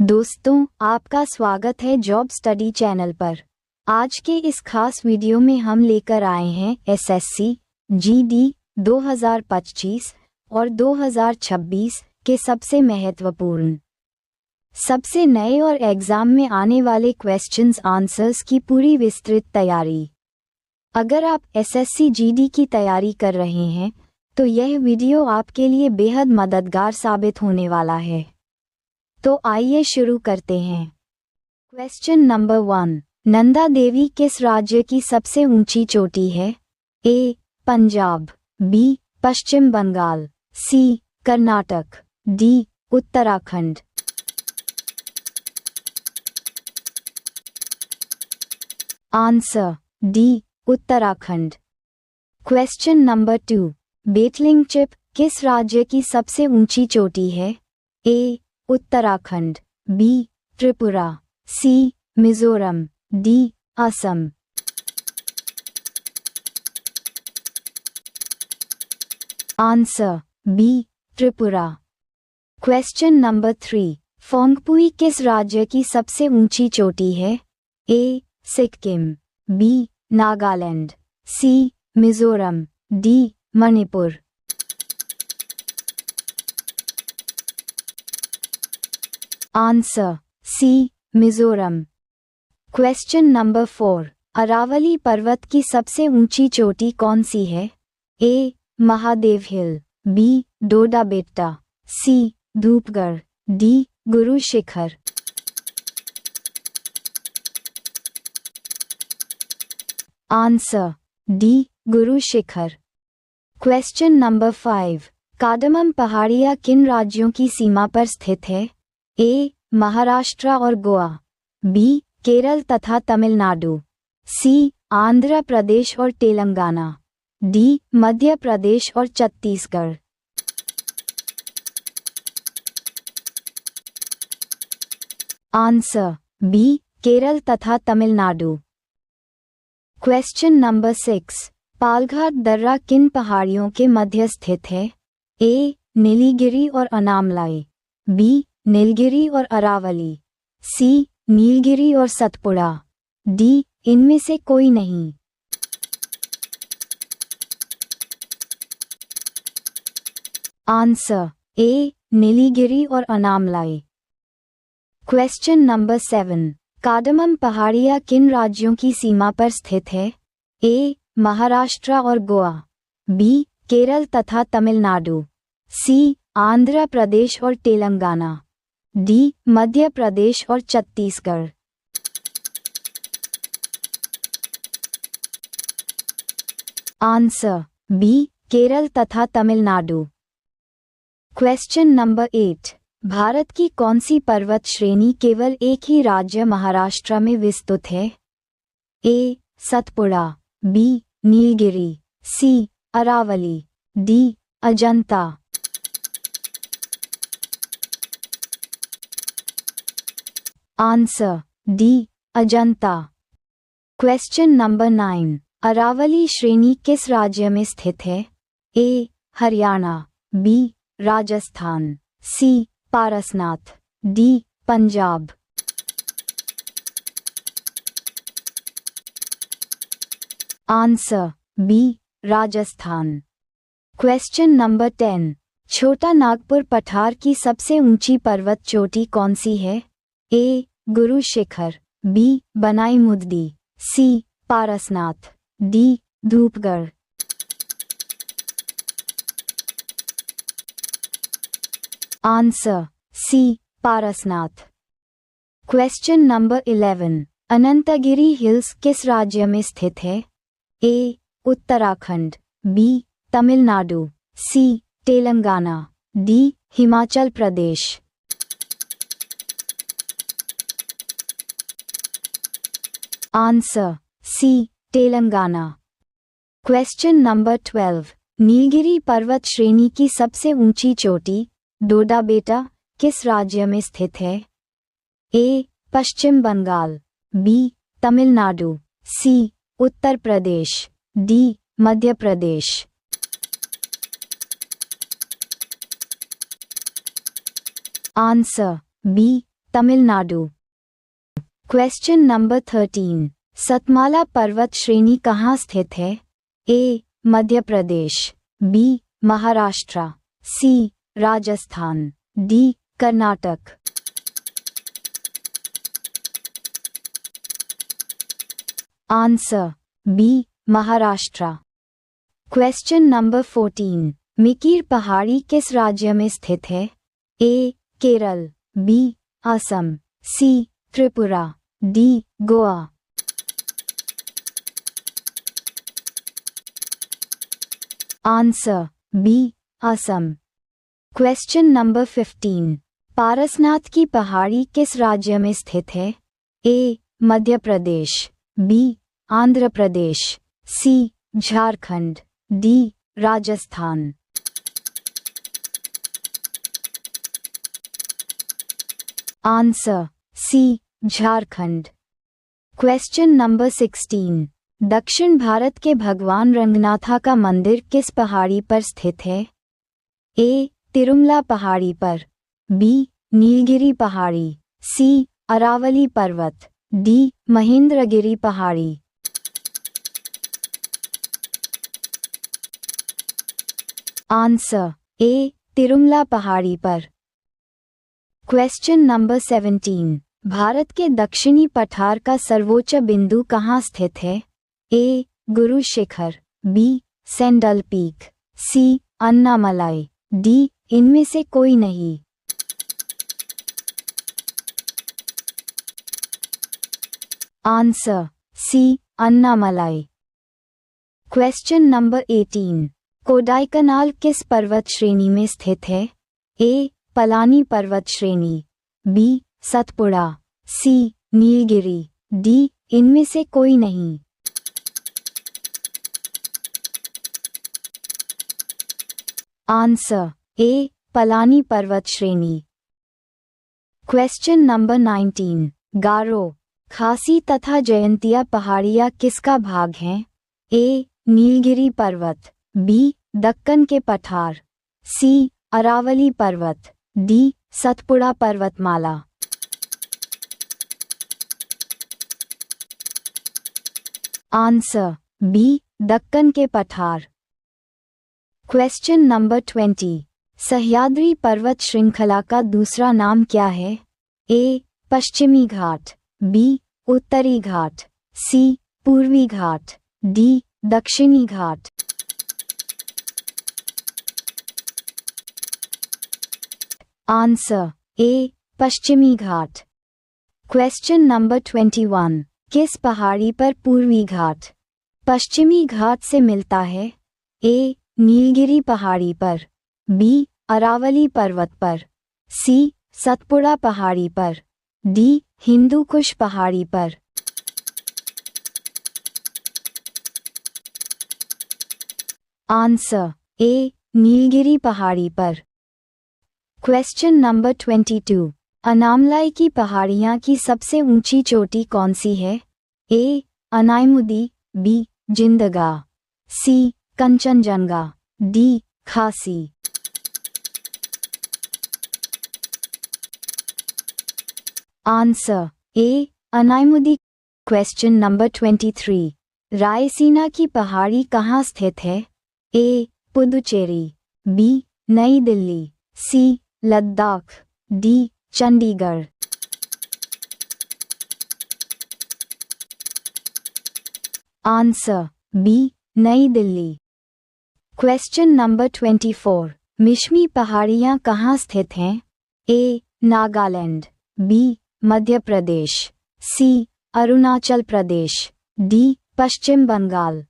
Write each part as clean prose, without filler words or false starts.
दोस्तों, आपका स्वागत है जॉब स्टडी चैनल पर। आज के इस खास वीडियो में हम लेकर आए हैं एसएससी, जीडी 2025 और 2026 के सबसे महत्वपूर्ण, सबसे नए और एग्जाम में आने वाले क्वेश्चंस आंसर्स की पूरी विस्तृत तैयारी। अगर आप एसएससी जीडी की तैयारी कर रहे हैं तो यह वीडियो आपके लिए बेहद मददगार साबित होने वाला है। तो आइए शुरू करते हैं। क्वेश्चन नंबर 1, नंदा देवी किस राज्य की सबसे ऊंची चोटी है? A. Punjab, B. Paschim Bengal, C. Karnataka, D. Uttarakhand. Answer D. Uttarakhand. Question number 2, Betling Chhip किस राज्य की सबसे ऊंची चोटी है? A. Uttarakhand, B. Tripura, C. Mizoram, D. Assam. Answer B. Tripura. Question number 3, Phawngpui किस राज्य की सबसे ऊंची चोटी है? A. Sikkim, B. Nagaland, C. Mizoram, D. Manipur. Answer C. Mizoram. Question number 4, Aravalli पर्वत की सबसे ऊंची चोटी कौन सी है? ए. महादेव हिल, बी. डोडा बेट्टा, सी. Dhupgarh, D. Guru Shikhar. Answer D. Guru Shikhar. Question number 5, cardamom पहाड़ियाँ किन राज्यों की सीमा पर स्थित है? ए. महाराष्ट्र और गोवा, बी. केरल तथा तमिलनाडु, सी. आंध्र प्रदेश और तेलंगाना, डी. मध्य प्रदेश और छत्तीसगढ़। Answer B. केरल तथा तमिलनाडु। क्वेश्चन नंबर 6, पालघाट दर्रा किन पहाड़ियों के मध्य स्थित है? ए. नीलगिरी और अनामलाई, बी. नीलगिरी और अरावली, सी. नीलगिरी और सतपुड़ा, डी. इनमें से कोई नहीं। Answer A. नीलगिरी और अनामलाई। क्वेश्चन नंबर 7, कार्डमम पहाड़ियाँ किन राज्यों की सीमा पर स्थित है? ए. महाराष्ट्र और गोवा, बी. केरल तथा तमिलनाडु, सी. आंध्र प्रदेश और तेलंगाना, डी. मध्य प्रदेश और छत्तीसगढ़। Answer B. केरल तथा तमिलनाडु। क्वेश्चन नंबर 8, भारत की कौन सी पर्वत श्रेणी केवल एक ही राज्य महाराष्ट्र में विस्तृत है? A. Satpura, B. Nilgiri, C. Aravalli, D. Ajanta. Answer D. Ajanta. Question number 9, Aravalli श्रेणी किस राज्य में स्थित है? A. Haryana, B. Rajasthan, C. Parasnath, D. Punjab. Answer B. Rajasthan. Question number 10, Chota Nagpur पठार की सबसे ऊंची पर्वत चोटी कौन सी है? ए. गुरु शिखर, बी. बनाई मुद्दी, C. Parasnath, D. Dhupgarh. Answer C. Parasnath. Question number 11, Anantagiri hills किस राज्य में स्थित है? A. Uttarakhand, B. Tamil Nadu, C. Telangana, D. Himachal Pradesh. Answer C. Telangana. Question number 12, Nilgiri पर्वत श्रेणी की सबसे ऊंची चोटी डोडा बेटा किस राज्य में स्थित है? A. Paschim Bengal, B. Tamil Nadu, C. Uttar Pradesh, D. Madhya Pradesh. Answer B. Tamil Nadu. Question number 13। Satmala पर्वत श्रेणी कहाँ स्थित है? A. Madhya Pradesh, B. Maharashtra, C. Rajasthan, D. Karnataka. Answer B. Maharashtra. Question number 14। Mikir पहाड़ी किस राज्य में स्थित है? A. Kerala, B. Assam, C. Tripura, D. Goa. Answer B. Assam. Question number 15। Parasnath की पहाड़ी किस राज्य में स्थित है? A. Madhya Pradesh, B. Andhra Pradesh, C. Jharkhand, D. Rajasthan. Answer C. Jharkhand. Question number 16। दक्षिण भारत के भगवान रंगनाथा का मंदिर किस पहाड़ी पर स्थित है? ए. तिरुमला पहाड़ी पर, बी. नीलगिरी पहाड़ी, सी. अरावली पर्वत, डी. महेंद्रगिरी पहाड़ी। Answer A. तिरुमला पहाड़ी पर। Question number 17। भारत के दक्षिणी पठार का सर्वोच्च बिंदु कहाँ स्थित है? A. Guru Shikhar, B. Sandal peak, C. Annamalai, D. इनमें से कोई नहीं। Answer C. Annamalai. Question number 18। Kodaikanal किस पर्वत श्रेणी में स्थित है? ए. पलानी पर्वत श्रेणी, बी. सतपुड़ा, सी. नीलगिरी, डी. इनमें से कोई नहीं। Answer A. पलानी पर्वत श्रेणी। Question number 19। गारो, खासी तथा जयंतिया पहाड़ियाँ किसका भाग हैं? ए. नीलगिरी पर्वत, बी. दक्कन के पठार, सी. अरावली पर्वत, डी. सतपुड़ा पर्वतमाला। Answer B. दक्कन के पठार। Question number 20। सह्याद्री पर्वत श्रृंखला का दूसरा नाम क्या है? ए. पश्चिमी घाट, बी. उत्तरी घाट, सी. पूर्वी घाट, डी. दक्षिणी घाट। Answer A. पश्चिमी घाट। Question number 21। किस पहाड़ी पर पूर्वी घाट पश्चिमी घाट से मिलता है? ए. नीलगिरी पहाड़ी पर, बी. अरावली पर्वत पर, सी. सतपुड़ा पहाड़ी पर, डी. हिंदू कुश पहाड़ी पर। Answer A. नीलगिरी पहाड़ी पर। Question number 22। अनामलाई की पहाड़ियाँ की सबसे ऊंची चोटी कौन सी है? ए. अनाईमुदी, बी. जिंदगा, C. Kanchenjunga, D. Khasi. Answer A. Anaimudi. Question number 23। Raisina की पहाड़ी कहाँ स्थित है? A. Puducherry, B. Nai Delhi, C. Ladakh, D. Chandigarh. Answer B. Nai Delhi. Question number 24। Mishmi पहाड़ियाँ कहाँ स्थित हैं? A. Nagaland, B. Madhya Pradesh, C. Arunachal Pradesh, D. Paschim Bengal.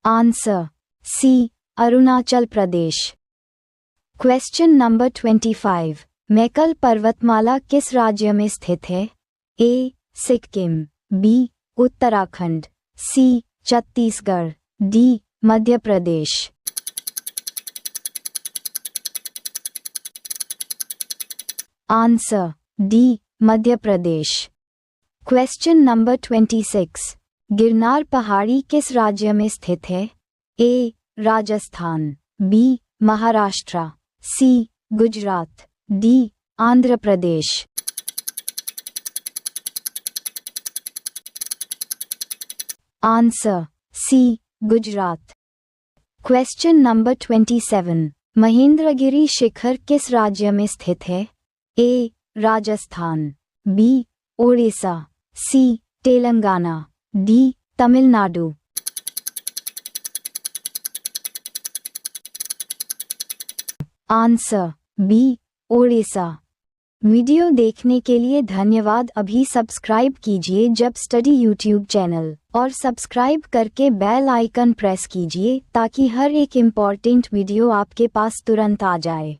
Answer C. Arunachal Pradesh. Question number 25। Maikal पर्वतमाला किस राज्य में स्थित है? A. Sikkim, B. Uttarakhand, C. Chhattisgarh, D. Madhya Pradesh. Answer D. Madhya Pradesh. Question number 26। Girnar पहाड़ी किस राज्य में स्थित है? A. Rajasthan, B. Maharashtra, C Gujarat, D Andhra Pradesh. Answer C Gujarat. Question number 27। Mahendragiri शिखर किस राज्य में स्थित है? A Rajasthan, B Odisha, C Telangana, D Tamil Nadu. Answer B Odisha. Video देखने के लिए धन्यवाद। अभी सब्सक्राइब कीजिए जॉब स्टडी यूट्यूब चैनल और सब्सक्राइब करके बेल आइकन प्रेस कीजिए ताकि हर एक इम्पॉर्टेंट वीडियो आपके पास तुरंत आ जाए।